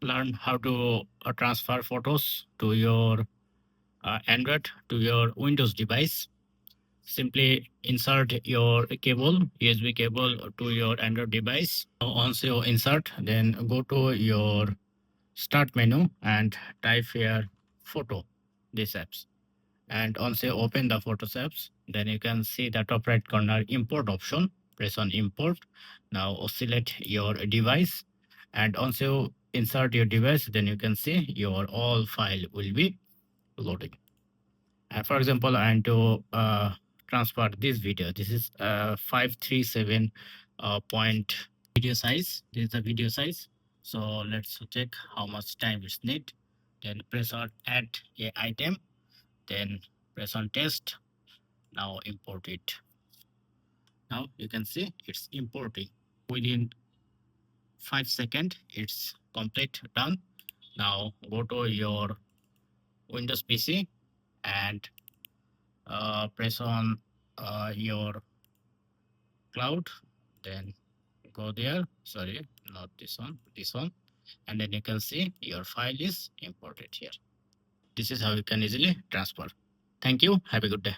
learn how to transfer photos to your Android to your Windows device. Simply insert your cable, USB cable to your Android device. Once you insert, then go to your start menu and type here photo, these apps. And once you open the Photos apps, then you can see the top right corner import option. Press on import. Now select your device. And once you insert your device, then you can see your all file will be loading. And for example, I want to transfer this video. This is 537 point video size. This is the video size. So let's check how much time it's need. Then press on add a item. Then press on test. Now import it. Now you can see it's importing. Within 5 seconds, it's complete done. Now go to your Windows PC and press on your cloud, then go there. Sorry, not this one, this one. And then you can see your file is imported here. This is how you can easily transfer. Thank you. Have a good day.